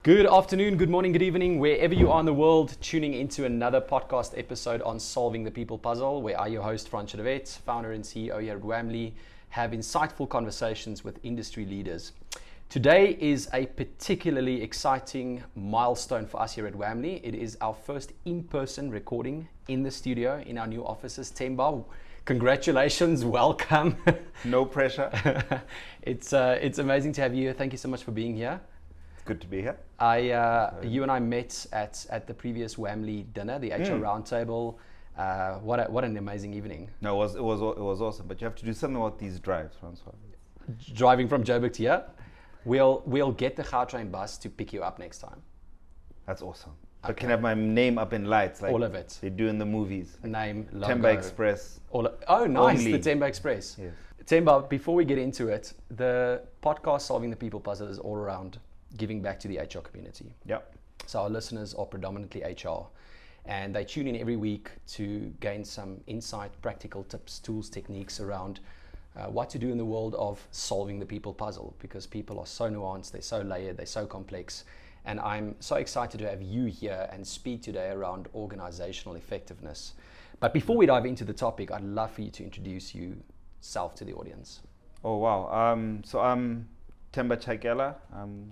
Good afternoon, good morning, good evening, wherever you are in the world, tuning into another podcast episode on Solving the People Puzzle, where I, your host, Francois, founder and CEO here at Wamley, have insightful conversations with industry leaders. Today is a particularly exciting milestone for us here at Wamley. It is our first in-person recording in the studio in our new offices. Themba, congratulations, welcome. No pressure. It's amazing to have you here. Thank you so much for being here. Good to be here. You and I met at the previous Wamley dinner, the HR Roundtable. What an amazing evening. No, it was awesome. But you have to do something about these drives, Francois. Driving from Joburg to here, we'll get the Gautrain bus to pick you up next time. That's awesome. But can I have my name up in lights, like all of it. They do in the movies. Name, logo. Themba Express. Oh, nice. Only. The Themba Express. Yes. Themba, before we get into it, the podcast Solving the People Puzzle is all around giving back to the HR community. Yep. So our listeners are predominantly HR, and they tune in every week to gain some insight, practical tips, tools, techniques around what to do in the world of solving the people puzzle, because people are so nuanced, they're so layered, they're so complex. And I'm so excited to have you here and speak today around organizational effectiveness. But before we dive into the topic, I'd love for you to introduce yourself to the audience. Oh, wow. So I'm Themba Chakela.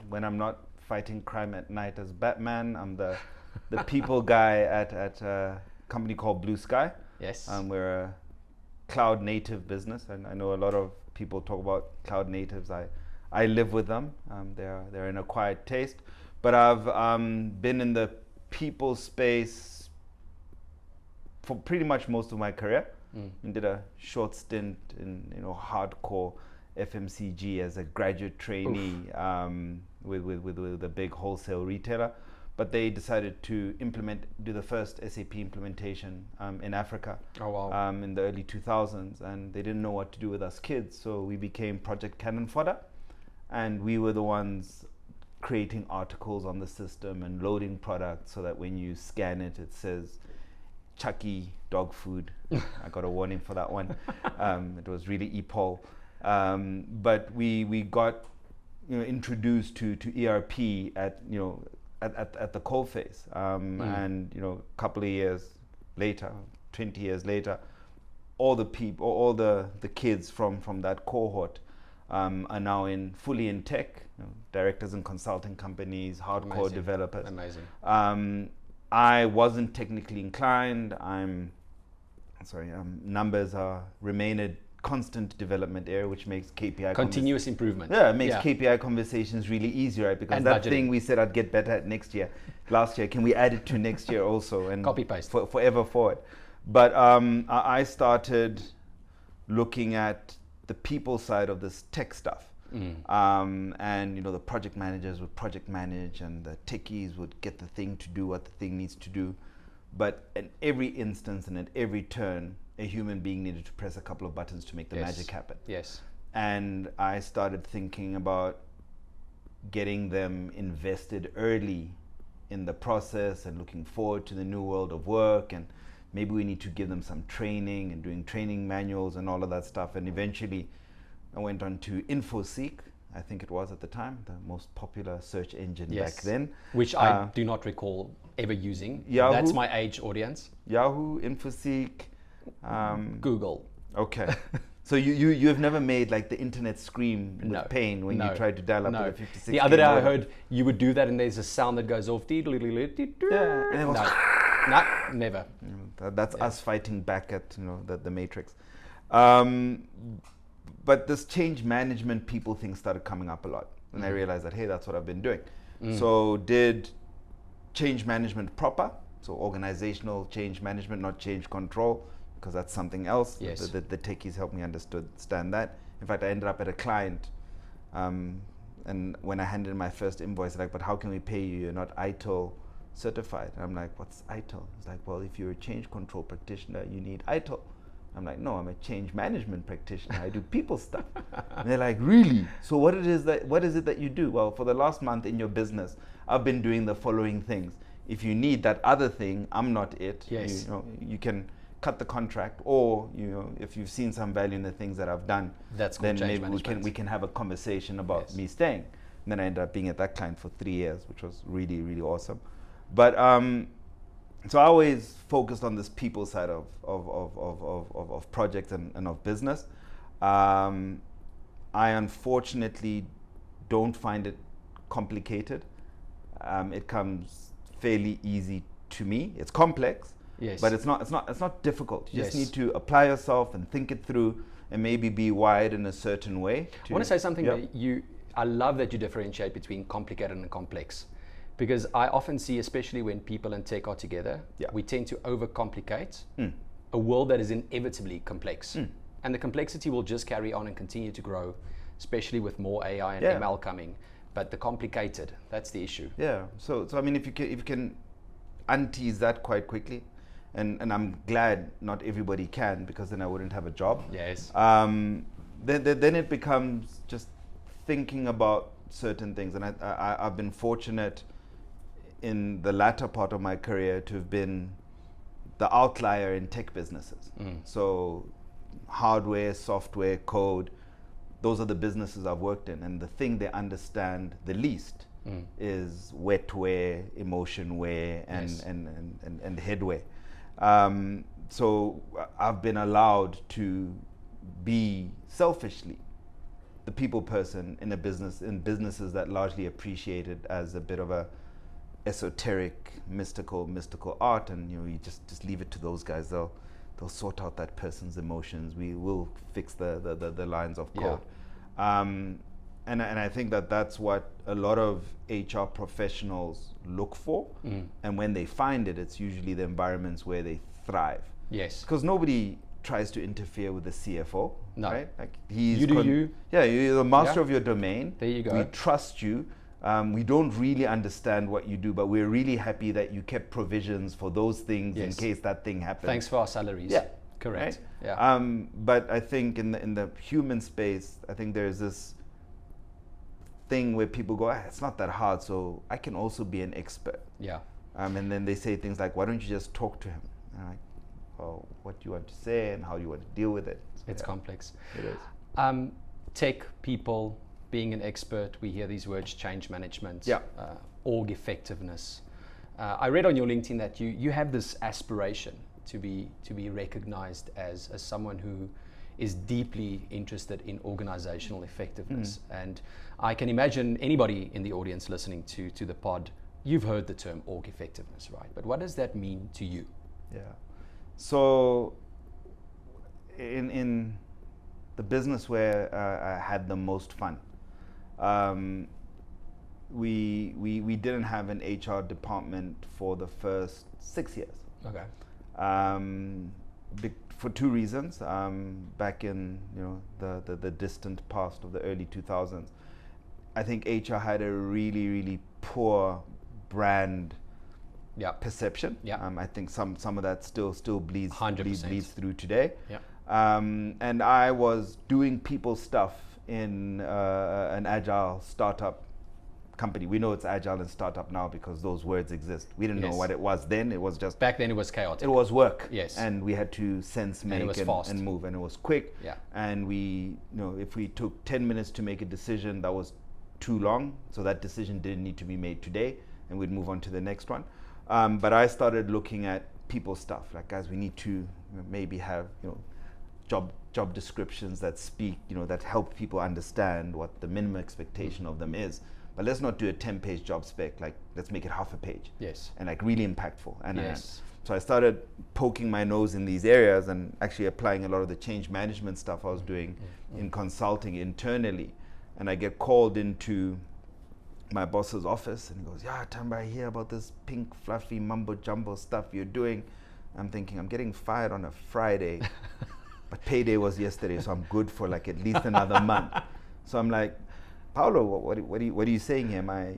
When I'm not fighting crime at night as Batman, I'm the people guy at a company called BlueSky. Yes. We're a cloud native business, and I know a lot of people talk about cloud natives. I live with them. They're an acquired taste, but I've been in the people space for pretty much most of my career. And did a short stint in hardcore FMCG as a graduate trainee with a big wholesale retailer, but they decided to do the first SAP implementation in Africa. Oh, wow. In the early 2000s, and they didn't know what to do with us kids, so we became Project Cannon Fodder, and we were the ones creating articles on the system and loading products so that when you scan it, it says Chucky dog food. I got a warning for that one. It was really EPOL. But we got introduced to ERP at the coalface, and a couple of years later, 20 years later, all the kids from that cohort are now fully in tech, directors in consulting companies, hardcore Amazing. developers. Amazing. I wasn't technically inclined. Numbers remain a constant development area, which makes KPI Continuous improvement. Yeah, it makes KPI conversations really easy, right? Because and that budgeting. thing we said I'd get better at last year, can we add it to next year also? And copy paste forever forward. But I started looking at the people side of this tech stuff. And the project managers would project manage, and the techies would get the thing to do what the thing needs to do. But in every instance and at every turn, a human being needed to press a couple of buttons to make the magic happen. Yes. And I started thinking about getting them invested early in the process and looking forward to the new world of work, and maybe we need to give them some training and doing training manuals and all of that stuff. And eventually I went on to InfoSeek, I think it was at the time, the most popular search engine back then. Which I do not recall ever using. Yahoo. That's my age audience. Yahoo, InfoSeek. Google. Okay. So you have never made like the internet scream with pain when you tried to dial up to the 56. The other day I heard you would do that and there's a sound that goes off. Yeah. And it was No, never. That's us fighting back at the Matrix. But this change management people thing started coming up a lot, and I realized that, hey, that's what I've been doing. So did change management proper, so organizational change management, not change control, because that's something else. Yes. The techies helped me understand that. In fact, I ended up at a client, and when I handed in my first invoice, like, but how can we pay you? You're not ITIL certified. And I'm like, what's ITIL? It's like, well, if you're a change control practitioner, you need ITIL. I'm like, no, I'm a change management practitioner. I do people stuff. And they're like, really? So what is it that you do? Well, for the last month in your business, I've been doing the following things. If you need that other thing, I'm not it. Yes. You can cut the contract, or if you've seen some value in the things that I've done, that's then maybe we can have a conversation about me staying. And then I ended up being at that client for 3 years, which was really, really awesome. But so I always focused on this people side of projects and of business. I unfortunately don't find it complicated. It comes fairly easy to me. It's complex, yes, but it's not difficult. You yes. just need to apply yourself and think it through, and maybe be wired in a certain way. I want to say something that I love that you differentiate between complicated and complex, because I often see, especially when people and tech are together, we tend to overcomplicate a world that is inevitably complex. And the complexity will just carry on and continue to grow, especially with more AI and ML coming. But the complicated, that's the issue. Yeah. So I mean, if you can untease that quite quickly, and I'm glad not everybody can, because then I wouldn't have a job. Yes. Then it becomes just thinking about certain things, and I've been fortunate in the latter part of my career to have been the outlier in tech businesses. So hardware, software, code, those are the businesses I've worked in, and the thing they understand the least is wetware, emotionware, and headware. So I've been allowed to be selfishly the people person in businesses that largely appreciate it as a bit of a esoteric, mystical art, and you just leave it to those guys. They'll sort out that person's emotions. We will fix the lines of code. And I think that's what a lot of HR professionals look for. And when they find it, it's usually the environments where they thrive. Yes. Because nobody tries to interfere with the CFO. No. Right? Like he's you. Yeah, you're the master of your domain. There you go. We trust you. We don't really understand what you do, but we're really happy that you kept provisions for those things in case that thing happens. Thanks for our salaries. Yeah. Correct. Right? Yeah. But I think in the human space, I think there's this thing where people go, it's not that hard, so I can also be an expert. Yeah. And then they say things like, why don't you just talk to him? And I'm like, well, what do you want to say and how do you want to deal with it? So it's complex. It is. Tech people, being an expert, we hear these words: change management, org effectiveness. I read on your LinkedIn that you have this aspiration to be recognized as someone who is deeply interested in organizational effectiveness. And I can imagine anybody in the audience listening to the pod, you've heard the term org effectiveness, right? But what does that mean to you? Yeah. So in the business where I had the most fun, we didn't have an HR department for the first 6 years. Okay. For two reasons. Back in the distant past of the early 2000s, I think HR had a really, really poor brand perception. I think some of that still bleeds through today. And I was doing people stuff in an agile startup company. We know it's agile and startup now because those words exist. We didn't know what it was then. It was just back then. It was chaotic. It was work. Yes. And we had to sense, make, and move, and it was quick. Yeah. And we, if we took 10 minutes to make a decision, that was too long. So that decision didn't need to be made today, and we'd move on to the next one. But I started looking at people stuff. Like, guys, we need to maybe have job descriptions that speak, that help people understand what the minimum expectation of them is. But let's not do a 10-page job spec. Like, let's make it half a page. Yes. And like really impactful. And so I started poking my nose in these areas and actually applying a lot of the change management stuff I was doing in consulting internally. And I get called into my boss's office and he goes, Themba, I hear about this pink, fluffy mumbo jumbo stuff you're doing. I'm thinking, I'm getting fired on a Friday, but payday was yesterday, so I'm good for like at least another month. So I'm like, Paulo, what are you saying here? Am I,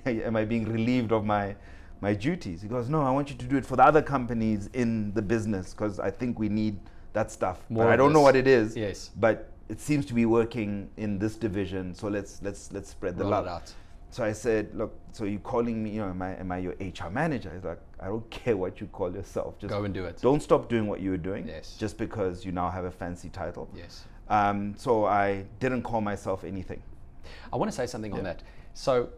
am I being relieved of my duties? He goes, no, I want you to do it for the other companies in the business because I think we need that stuff. But I don't know what it is. Yes. But it seems to be working in this division, so let's spread the love. Out. So I said, look, so you calling me, am I your HR manager? He's like, I don't care what you call yourself. Just go and do it. Don't stop doing what you were doing. Yes. Just because you now have a fancy title. Yes. So I didn't call myself anything I want to say something on that. So,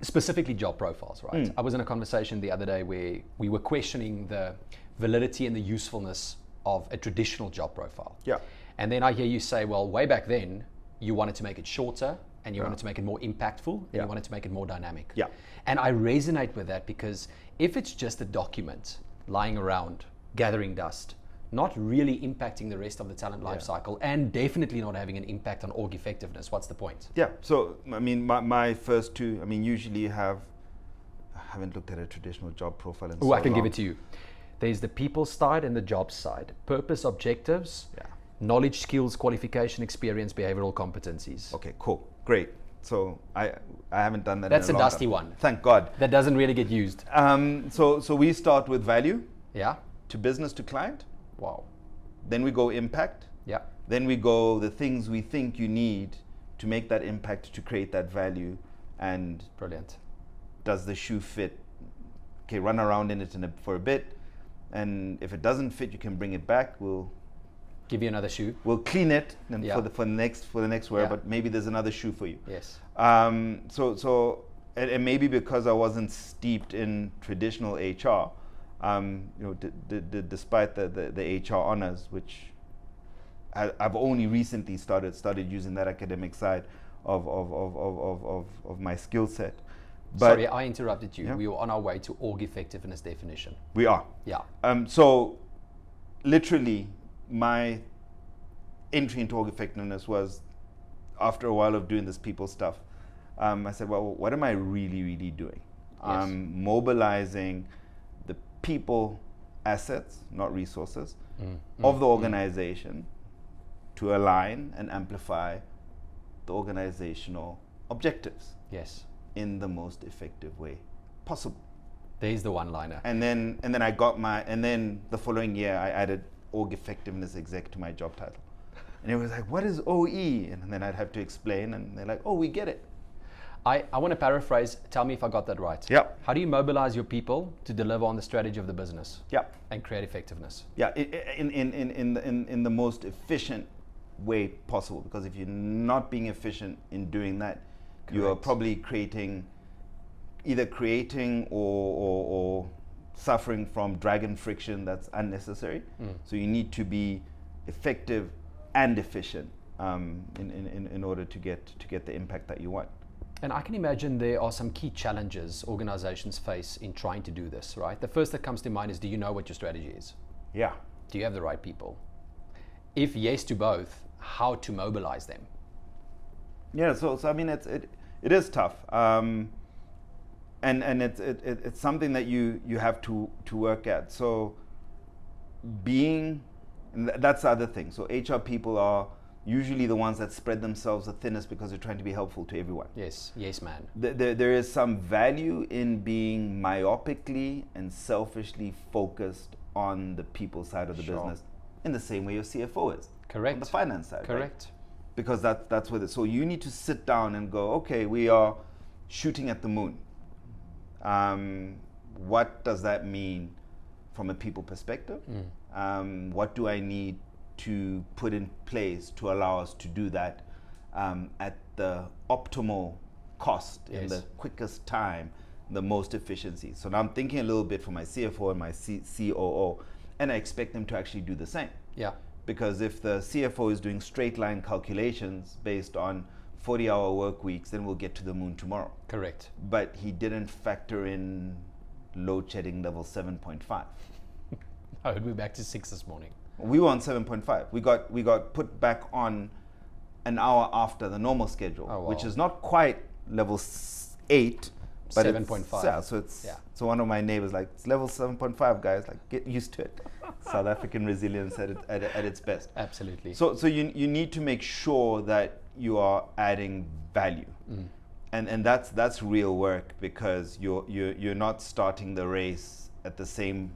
specifically job profiles, right? I was in a conversation the other day where we were questioning the validity and the usefulness of a traditional job profile. Yeah. And then I hear you say, well, way back then, you wanted to make it shorter and you wanted to make it more impactful and you wanted to make it more dynamic. Yeah. And I resonate with that because if it's just a document lying around, gathering dust, not really impacting the rest of the talent life cycle and definitely not having an impact on org effectiveness, what's the point? Yeah, so I mean, my first two, I mean, usually you have, I haven't looked at a traditional job profile in so I can give long. it to you. There's the people side and the job side. Purpose, objectives, knowledge, skills, qualification, experience, behavioral competencies. Okay, cool, great. So I haven't done that. That's in a long dusty time. one. Thank God. That doesn't really get used. So we start with value. Yeah. To business to client. Wow. Then we go impact. Yeah. Then we go the things we think you need to make that impact, to create that value. And brilliant. Does the shoe fit? Okay, run around in it for a bit. And if it doesn't fit, you can bring it back. We'll give you another shoe. We'll clean it and for the next wear, but maybe there's another shoe for you. Yes. So maybe because I wasn't steeped in traditional HR, despite the HR honors, which I've only recently started using that academic side of my skill set. But sorry, I interrupted you. Yeah. We were on our way to org effectiveness definition. We are. Yeah. So literally my entry into org effectiveness was after a while of doing this people stuff. I said, well, what am I really doing? Yes. Mobilizing the people assets, not resources, of the organization to align and amplify the organizational objectives. Yes. In the most effective way possible. There's the one-liner. And then the following year I added org effectiveness exec to my job title. And it was like, what is OE? And then I'd have to explain, and they're like, oh, we get it. I want to paraphrase, tell me if I got that right. Yeah. How do you mobilize your people to deliver on the strategy of the business? Yeah. And create effectiveness? Yeah, in the most efficient way possible, because if you're not being efficient in doing that, correct, you are probably either creating or suffering from dragon friction that's unnecessary. So you need to be effective and efficient in order to get the impact that you want. And I can imagine there are some key challenges organizations face in trying to do this, right? The first that comes to mind is, do you know what your strategy is? Yeah. Do you have the right people? If yes to both, how to mobilize them? Yeah, so I mean, it is tough, and it's something that you have to work at. So that's the other thing. So HR people are usually the ones that spread themselves the thinnest because they're trying to be helpful to everyone. Yes, man. There is some value in being myopically and selfishly focused on the people side of the business, in the same way your CFO is. Correct. On the finance side. Correct. Right? Because that's what it is. So you need to sit down and go, okay, we are shooting at the moon. What does that mean from a people perspective? What do I need to put in place to allow us to do that at the optimal cost, in the quickest time, the most efficiency? So now I'm thinking a little bit for my CFO and my COO, and I expect them to actually do the same. Yeah. Because if the CFO is doing straight line calculations based on 40-hour work weeks, then we'll get to the moon tomorrow. Correct. But he didn't factor in load shedding level 7.5. I would be back to 6 this morning. We were on 7.5. We got put back on an hour after the normal schedule, which is not quite level 8, but 7.5. Yeah, so one of my neighbors like, it's level 7.5, guys. Like, get used to it. South African resilience at its best. Absolutely. So you need to make sure that you are adding value, and that's real work, because you're not starting the race at the same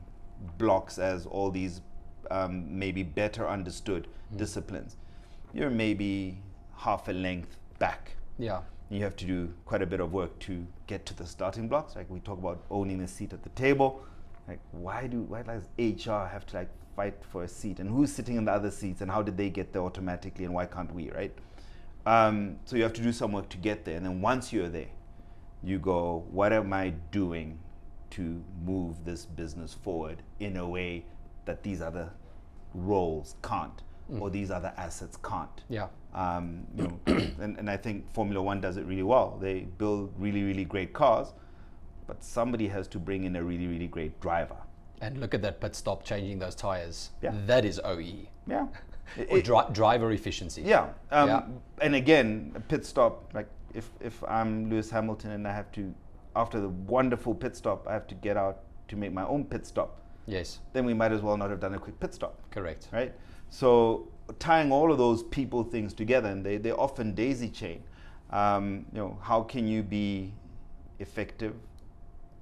blocks as all these maybe better understood disciplines. You're maybe half a length back. Yeah. You have to do quite a bit of work to get to the starting blocks. Like we talk about owning a seat at the table. Like why does HR have to like fight for a seat, and who's sitting in the other seats, and how did they get there automatically, and why can't we, right? So you have to do some work to get there. And then once you're there, you go, what am I doing to move this business forward in a way that these other roles can't, or these other assets can't? Yeah. You know, and I think Formula One does it really well. They build really, really great cars, but somebody has to bring in a really, really great driver. And look at that pit stop changing those tires. Yeah. That is OE. Yeah. Or driver efficiency. Yeah. Yeah. And again, a pit stop, like if I'm Lewis Hamilton and I have to, after the wonderful pit stop, I have to get out to make my own pit stop. Yes. Then we might as well not have done a quick pit stop. Correct. Right? So tying all of those people things together, and they often daisy chain. You know, how can you be effective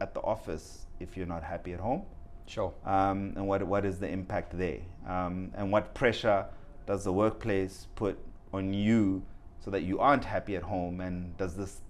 at the office if you're not happy at home? Sure. And what is the impact there? And what pressure does the workplace put on you so that you aren't happy at home? And does this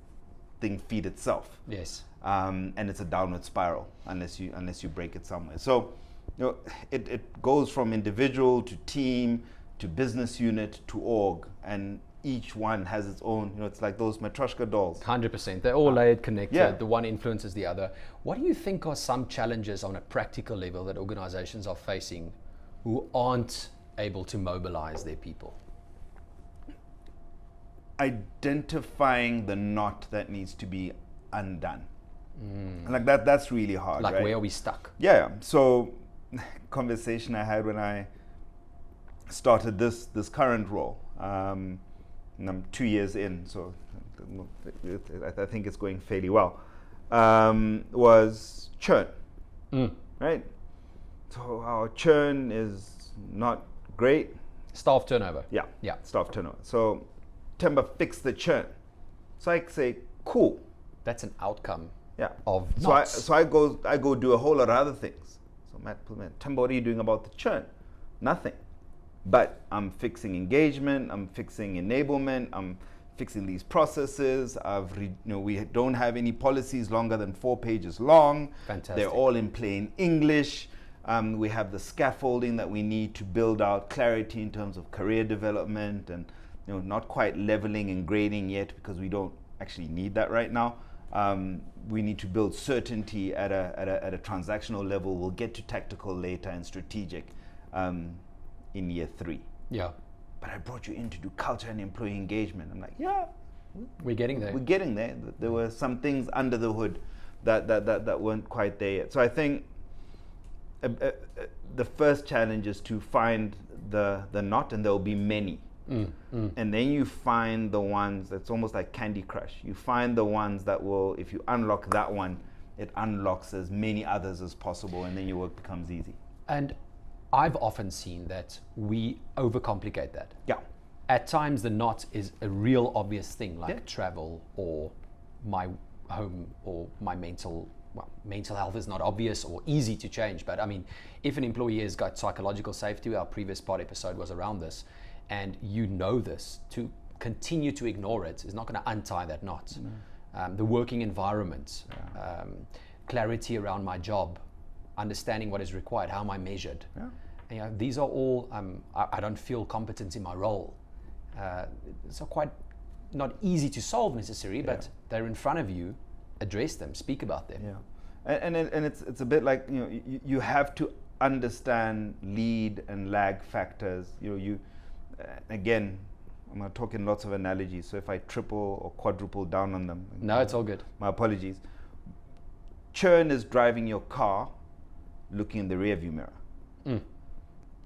thing feed itself? Yes. And it's a downward spiral unless you break it somewhere. So, you know, it goes from individual to team to business unit to org, and each one has its own, you know, it's like those Matryoshka dolls. 100%. They're all layered, connected. Yeah. The one influences the other. What do you think are some challenges on a practical level that organizations are facing who aren't able to mobilize their people? Identifying the knot that needs to be undone. Like that's really hard. Like, right? where are we stuck? Yeah. So, conversation I had when I started this current role, and I'm 2 years in, so I think it's going fairly well, was churn. Right? So our churn is not great. Staff turnover. Yeah. Yeah. Staff turnover. So Themba fixed the churn. So I say, cool. That's an outcome. Yeah. Of so I go do a whole lot of other things. So Matt put me, Themba, what are you doing about the churn? Nothing. But I'm fixing engagement, I'm fixing enablement, I'm fixing these processes. We don't have any policies longer than 4 pages long. Fantastic. They're all in plain English. We have the scaffolding that we need to build out clarity in terms of career development, and not quite leveling and grading yet, because we don't actually need that right now. We need to build certainty at a transactional level. We'll get to tactical later and strategic in year 3. Yeah. But I brought you in to do culture and employee engagement. I'm like, yeah, we're getting there. We're getting there. There were some things under the hood that weren't quite there yet. So I think the first challenge is to find the knot, and there will be many. And then you find the ones that's almost like Candy Crush. You find the ones that will, if you unlock that one, it unlocks as many others as possible, and then your work becomes easy. And I've often seen that we overcomplicate that. Yeah. At times, the knot is a real obvious thing, like Yeah. travel or my home or my mental health is not obvious or easy to change. But I mean, if an employee has got psychological safety, our previous pod episode was around this, and you know this, to continue to ignore it is not going to untie that knot. The working environment, clarity around my job, understanding what is required, how am I measured. And, these are all, I don't feel competent in my role. It's quite not easy to solve necessarily, but they're in front of you. Address them, speak about them. Yeah, and it's a bit like, you have to understand lead and lag factors. Again, I'm going to talk in lots of analogies, so if I triple or quadruple down on them, No, it's all good. my apologies. Churn is driving your car looking in the rearview mirror.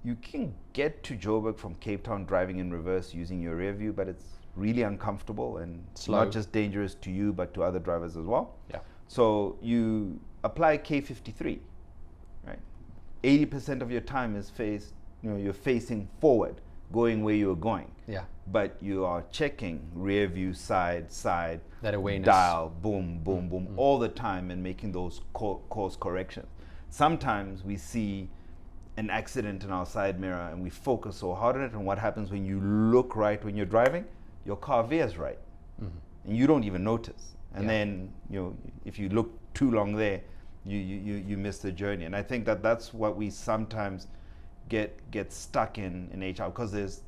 You can get to Joburg from Cape Town driving in reverse using your rear view, but it's really uncomfortable and Slow. not just dangerous to you, but to other drivers as well. Yeah. So you apply K53, right? 80% of your time is you're facing forward, going where you're going. Yeah. But you are checking rear view, side, That awareness. dial, boom, boom, boom, all the time, and making those course corrections. Sometimes we see an accident in our side mirror and we focus so hard on it, and what happens when you look right when you're driving? Your car veers right, and you don't even notice. And then if you look too long there, you miss the journey. And I think that's what we sometimes get stuck in HR, because there's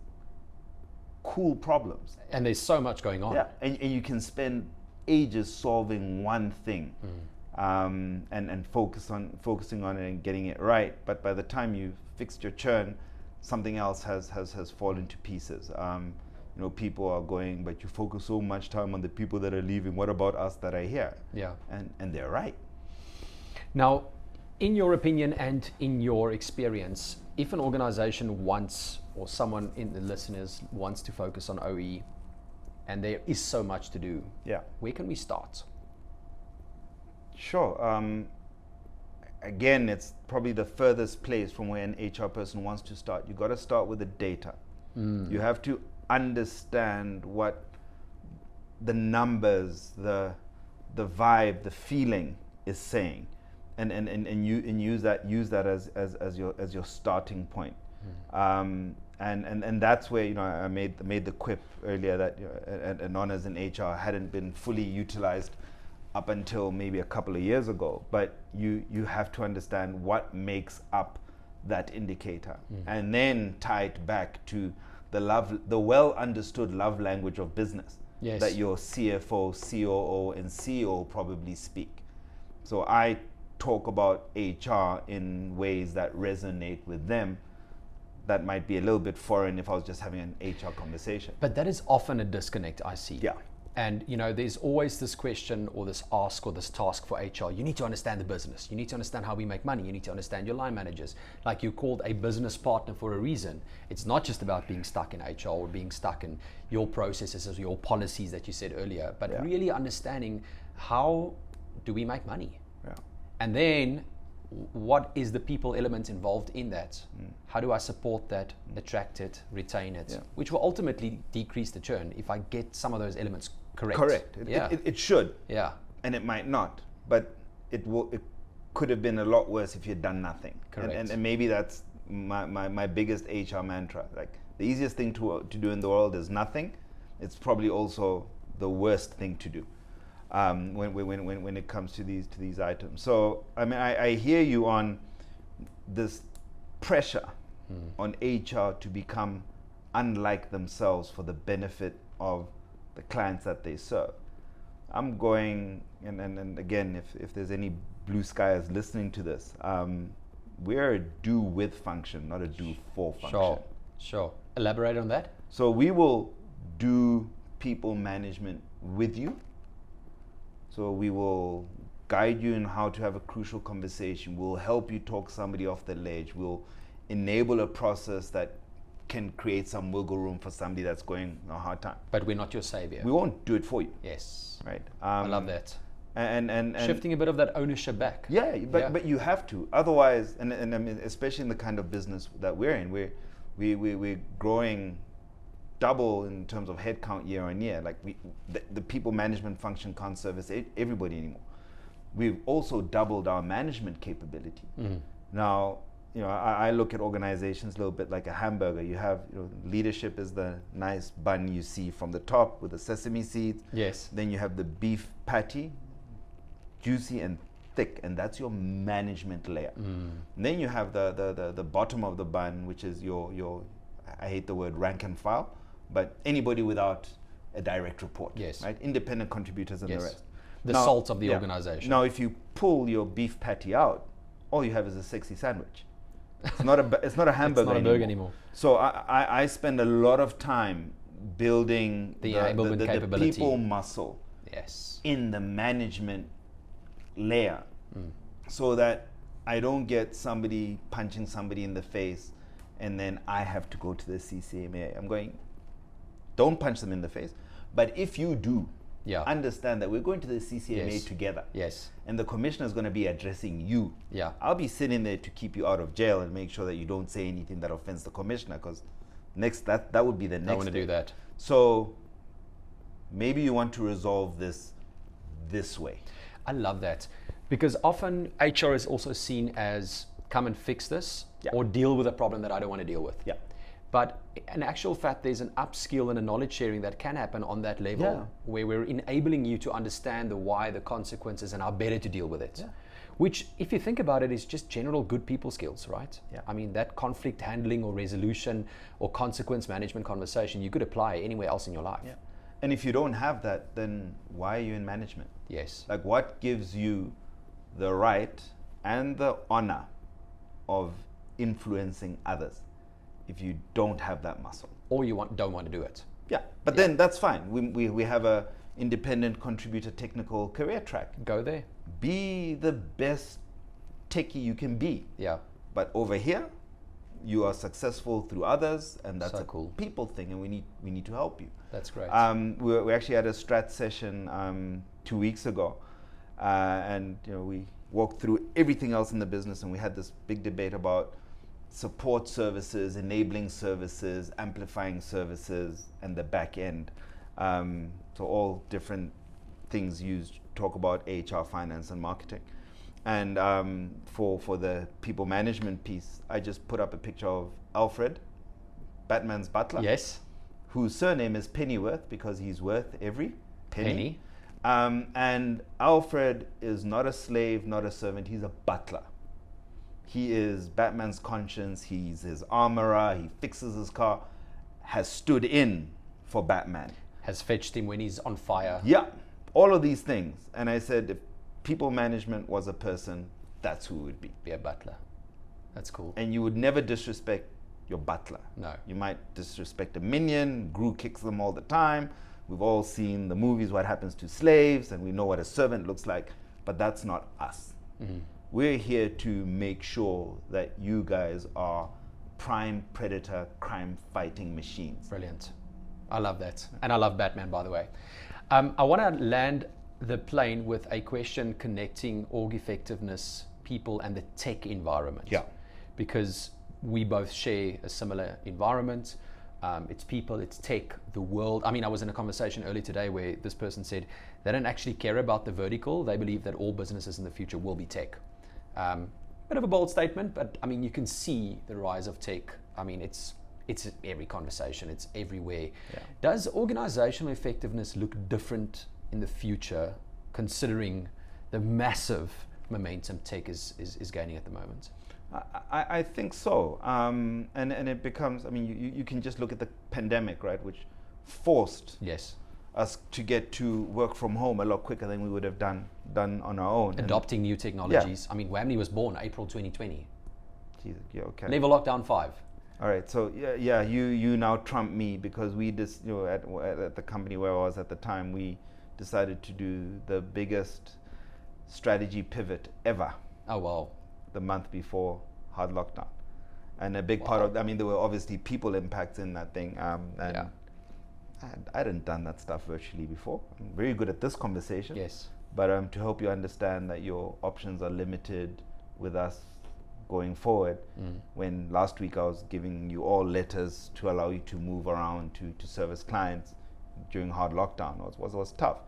cool problems. And there's so much going on. Yeah, and you can spend ages solving one thing, and focusing on it and getting it right. But by the time you fixed your churn, something else has fallen to pieces. People are going, but you focus so much time on the people that are leaving. What about us that are here? Yeah. And they're right. Now, in your opinion and in your experience, if an organization wants, or someone in the listeners wants to focus on OE, and there is so much to do, yeah, where can we start? Sure. Again, it's probably the furthest place from where an HR person wants to start. You got to start with the data. You have to understand what the numbers, the vibe, the feeling is saying, and use that as your starting point. And that's where I made the quip earlier that Anona's in HR hadn't been fully utilized up until maybe a couple of years ago. But you have to understand what makes up that indicator, and then tie it back to the well understood love language of business. Yes. That your CFO, COO, and CEO probably speak. So I talk about HR in ways that resonate with them. That might be a little bit foreign if I was just having an HR conversation. But that is often a disconnect I see. Yeah. And there's always this question or this ask or this task for HR. You need to understand the business. You need to understand how we make money. You need to understand your line managers. Like, you're called a business partner for a reason. It's not just about being stuck in HR or being stuck in your processes or your policies that you said earlier, but really understanding how do we make money? Yeah. And then what is the people element involved in that? How do I support that, attract it, retain it, which will ultimately decrease the churn if I get some of those elements correct. Correct. It should. Yeah. And it might not, but it could have been a lot worse if you'd done nothing. Correct. And maybe that's my biggest HR mantra. Like, the easiest thing to do in the world is nothing. It's probably also the worst thing to do. When it comes to these items. So I hear you on this pressure on HR to become unlike themselves for the benefit of the clients that they serve. I'm going, and again, if there's any BlueSkyers listening to this, we're a do with function, not a do for function. Sure. Elaborate on that. So we will do people management with you. So we will guide you in how to have a crucial conversation. We'll help you talk somebody off the ledge. We'll enable a process that can create some wiggle room for somebody that's going a hard time. But we're not your savior. We won't do it for you. Yes. Right. I love that. And shifting a bit of that ownership back. Yeah, but you have to. Otherwise, and I mean, especially in the kind of business that we're in, we're growing double in terms of headcount year on year. Like, the people management function can't service everybody anymore. We've also doubled our management capability. Now, I look at organizations a little bit like a hamburger. You have, leadership is the nice bun you see from the top with the sesame seeds. Yes. Then you have the beef patty, juicy and thick, and that's your management layer. And then you have the bottom of the bun, which is your I hate the word rank and file, but anybody without a direct report. Yes. Right? Independent contributors and the rest. The salt of the organization. Now, if you pull your beef patty out, all you have is a sexy sandwich. It's not a hamburger. It's not a burger anymore. So I spend a lot of time building the capability, people muscle. Yes. In the management layer, so that I don't get somebody punching somebody in the face, and then I have to go to the CCMA. I'm going, don't punch them in the face. But if you do, understand that we're going to the CCMA together. Yes. And the commissioner is going to be addressing you. Yeah. I'll be sitting there to keep you out of jail and make sure that you don't say anything that offends the commissioner, because that would be the next. I want to do that. So maybe you want to resolve this way. I love that, because often HR is also seen as come and fix this or deal with a problem that I don't want to deal with. Yeah. But in actual fact, there's an upskill and a knowledge sharing that can happen on that level, Yeah. where we're enabling you to understand the why, the consequences, and how better to deal with it. Yeah. Which, if you think about it, is just general good people skills, right? Yeah. I mean, that conflict handling or resolution or consequence management conversation, you could apply anywhere else in your life. Yeah. And if you don't have that, then why are you in management? Yes. Like, what gives you the right and the honor of influencing others if you don't have that muscle? Or you don't want to do it. Yeah, but then that's fine. We have a independent contributor technical career track. Go there. Be the best techie you can be. Yeah. But over here, you are successful through others, and that's So a cool. people thing, and we need to help you. That's great. We actually had a strat session 2 weeks ago, and we walked through everything else in the business, and we had this big debate about support services, enabling services, amplifying services, and the back end. So all different things used. Talk about HR, finance, and marketing. And for the people management piece, I just put up a picture of Alfred, Batman's butler. Yes. Whose surname is Pennyworth because he's worth every penny. Penny. And Alfred is not a slave, not a servant. He's a butler. He is Batman's conscience. He's his armorer. He fixes his car. Has stood in for Batman. Has fetched him when he's on fire. Yeah, all of these things. And I said, if people management was a person, that's who it would be. Be a butler. That's cool. And you would never disrespect your butler. No. You might disrespect a minion. Gru kicks them all the time. We've all seen the movies, what happens to slaves, and we know what a servant looks like, but that's not us. Mm-hmm. We're here to make sure that you guys are prime predator crime fighting machines. Brilliant. I love that. And I love Batman, by the way. I want to land the plane with a question connecting org effectiveness, people, and the tech environment. Yeah. Because we both share a similar environment. It's people, it's tech, the world. I mean, I was in a conversation earlier today where this person said they don't actually care about the vertical. They believe that all businesses in the future will be tech. Bit of a bold statement, but I mean, you can see the rise of tech. I mean, it's every conversation, it's everywhere. Yeah. Does organizational effectiveness look different in the future, considering the massive momentum tech is gaining at the moment? I think so. And it becomes, I mean, you can just look at the pandemic, right, which forced Yes. us to get to work from home a lot quicker than we would have done on our own. Adopting new technologies. I mean, Whammy was born April 2020. Jesus, yeah, okay. Level lockdown 5. All right, so yeah, you now trump me because we just, at the company where I was at the time, we decided to do the biggest strategy pivot ever Oh, wow. the month before hard lockdown. And a big part of, I mean, there were obviously people impacts in that thing. And Yeah. I hadn't done that stuff virtually before. I'm very good at this conversation. Yes. But to help you understand that your options are limited with us going forward, when last week I was giving you all letters to allow you to move around to service clients during hard lockdown was tough.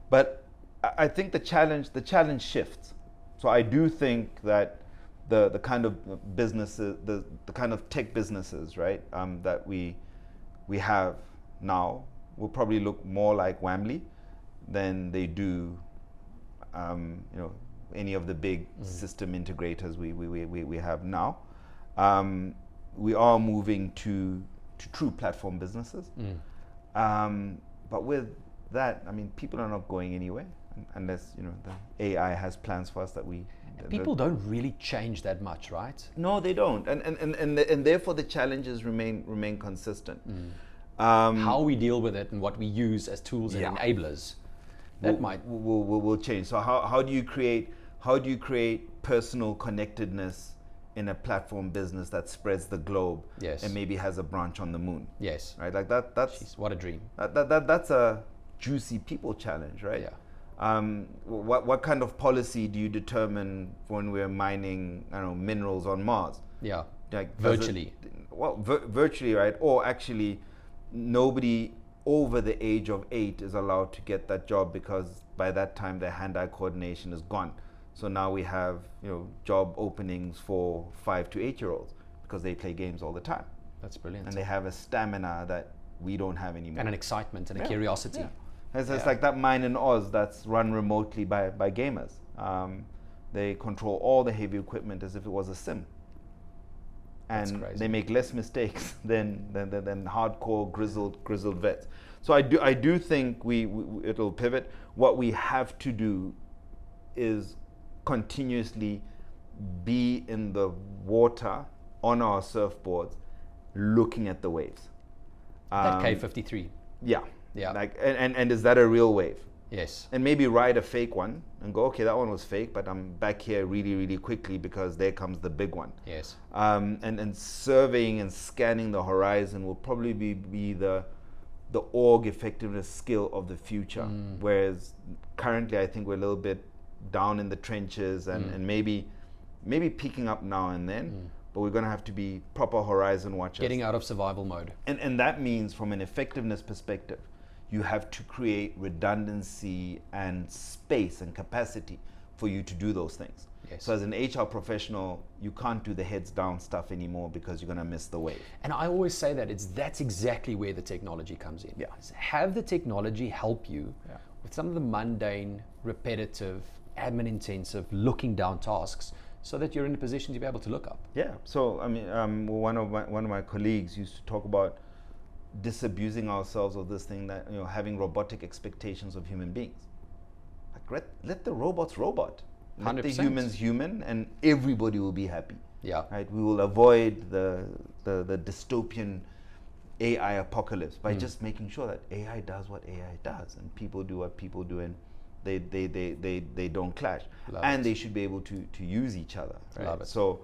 But I think the challenge shifts. So I do think that the kind of businesses, the kind of tech businesses, right, that we have now will probably look more like Whamley than they do, any of the big system integrators we have now. We are moving to true platform businesses. But with that, I mean, people are not going anywhere unless the AI has plans for us that we. People don't really change that much, right? No, they don't, and therefore the challenges remain consistent. How we deal with it and what we use as tools and Yeah. enablers, that will change. So how do you create personal connectedness in a platform business that spreads the globe? Yes. And maybe has a branch on the moon? Yes. Right, like that. That's Jeez, what a dream. that's a juicy people challenge, right? Yeah. What kind of policy do you determine when we're mining, minerals on Mars? Yeah. Like Virtually. Virtually, right? Or actually, nobody over the age of 8 is allowed to get that job because by that time their hand-eye coordination is gone. So now we have job openings for 5 to 8 year olds because they play games all the time. That's brilliant. And they have a stamina that we don't have anymore. And an excitement and a curiosity. Yeah. It's like that mine in Oz that's run remotely by gamers. They control all the heavy equipment as if it was a sim. And they make less mistakes than hardcore grizzled vets. So I do think it'll pivot. What we have to do is continuously be in the water on our surfboards, looking at the waves. That K53. Yeah. Yeah. Like and is that a real wave? Yes. And maybe ride a fake one and go, okay, that one was fake, but I'm back here really, really quickly because there comes the big one. Yes. And surveying and scanning the horizon will probably be the org effectiveness skill of the future. Whereas currently I think we're a little bit down in the trenches and maybe peeking up now and then, but we're going to have to be proper horizon watchers. Getting out of survival mode. And that means from an effectiveness perspective, you have to create redundancy and space and capacity for you to do those things. Yes. So as an HR professional, you can't do the heads down stuff anymore because you're going to miss the wave. And I always say that's exactly where the technology comes in. Yeah. Have the technology help you with some of the mundane, repetitive, admin intensive, looking down tasks so that you're in a position to be able to look up. Yeah. So I mean, one of my colleagues used to talk about disabusing ourselves of this thing that, having robotic expectations of human beings. Like let the robots robot. Let 100%. the humans human, and everybody will be happy. Yeah. Right. We will avoid the dystopian AI apocalypse by just making sure that AI does what AI does and people do what people do, and they don't clash. And they should be able to use each other. Right? Love it. So,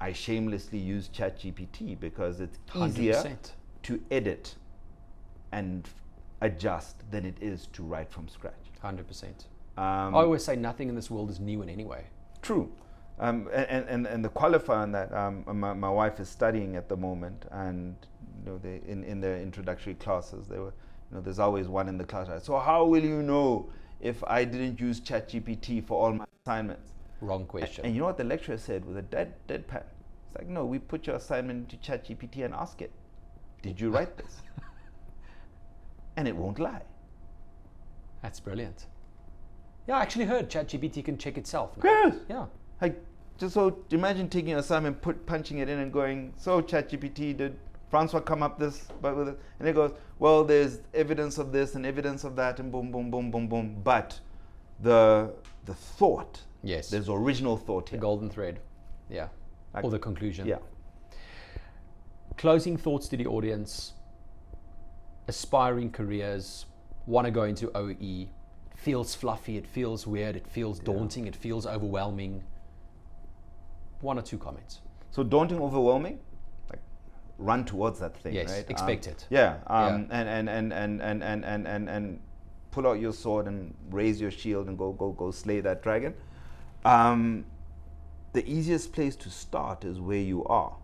I shamelessly use ChatGPT because it's easier 100%. to edit and adjust than it is to write from scratch. 100%. I always say nothing in this world is new in any way. True. And the qualifier on that, my wife is studying at the moment, and they, in their introductory classes, they were, there's always one in the class. So how will you know if I didn't use ChatGPT for all my assignments? Wrong question. And you know what the lecturer said with a deadpan? It's like, no, we put your assignment into ChatGPT and ask it, did you write this? And it won't lie. That's brilliant. Yeah, I actually heard ChatGPT can check itself now. Yes. Yeah. Like, just so imagine taking an assignment, punching it in and going, so ChatGPT, did Francois come up this, but with it? And it goes, well, there's evidence of this and evidence of that, and boom, boom, boom, boom, boom. But the thought, Yes. there's original thought The here. golden thread. Yeah. Like, Or the conclusion. Yeah. Closing thoughts to the audience. Aspiring careers, want to go into OE. Feels fluffy, it feels weird, it feels daunting, it feels overwhelming. 1 or 2 comments. So daunting, overwhelming, like run towards that thing, Yes, right? expect it. Yeah. Yeah. And pull out your sword and raise your shield and go slay that dragon. The easiest place to start is where you are.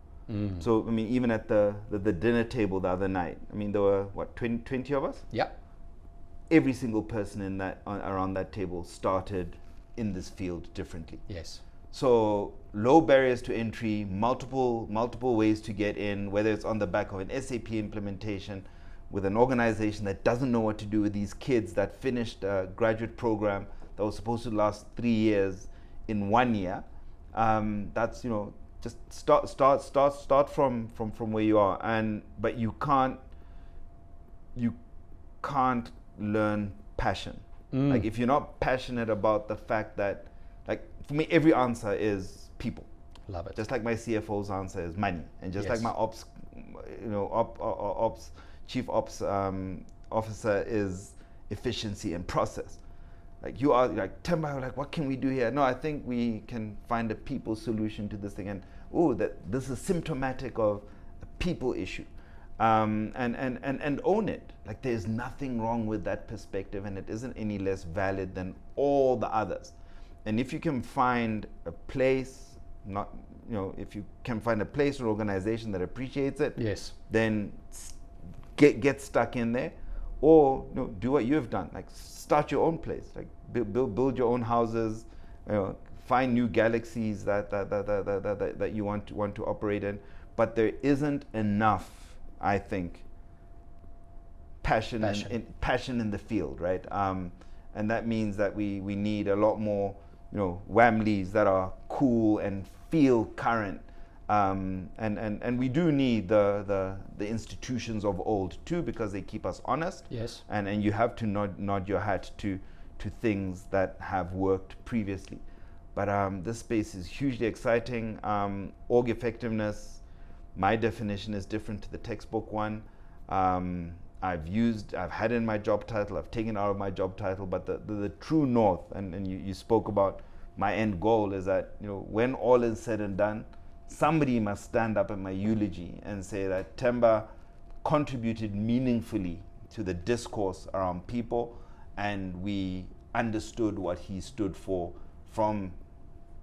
So I mean, even at the dinner table the other night, I mean, there were what, 20 of us? Yeah. Every single person around that table started in this field differently. Yes. So low barriers to entry, multiple ways to get in, whether it's on the back of an SAP implementation with an organization that doesn't know what to do with these kids that finished a graduate program that was supposed to last 3 years in 1 year. That's, just start from where you are, but you can't learn passion. Like, if you're not passionate about the fact that, like, for me, every answer is people. Love it. Just like my CFO's answer is money, and just like my chief ops officer is efficiency and process. Like, you are like, Themba, like, what can we do here? No, I think we can find a people solution to this thing, and this is symptomatic of a people issue. And own it. Like, there's nothing wrong with that perspective, and it isn't any less valid than all the others. And if you can find a place, if you can find a place or organization that appreciates it, Yes. then get stuck in there, or do what you have done. Like, start your own place. Like, build your own houses, find new galaxies that you want to operate in, but there isn't enough, I think, passion in the field, right? And that means that we need a lot more, Whamleys that are cool and feel current. And we do need the institutions of old too, because they keep us honest. Yes. And you have to nod your hat to things that have worked previously. But this space is hugely exciting. Org effectiveness, my definition is different to the textbook one. I've had in my job title, I've taken out of my job title, but the true north, and you spoke about my end goal, is that when all is said and done, somebody must stand up at my eulogy and say that Themba contributed meaningfully to the discourse around people, and we understood what he stood for from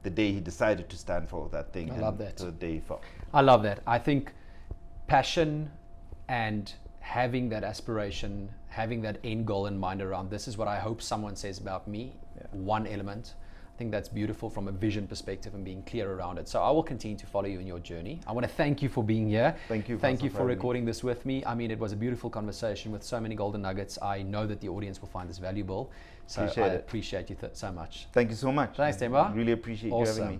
the day he decided to stand for that thing. I love that. To the day he fell. I love that. I think passion and having that aspiration, having that end goal in mind around this is what I hope someone says about me. Yeah. One element. I think that's beautiful from a vision perspective and being clear around it. So I will continue to follow you in your journey. I want to thank you for being here. Thank you. Thank you for recording this with me. I mean, it was a beautiful conversation with so many golden nuggets. I know that the audience will find this valuable. So I appreciate you so much. Thank you so much. Thanks, Themba. Really appreciate you having me.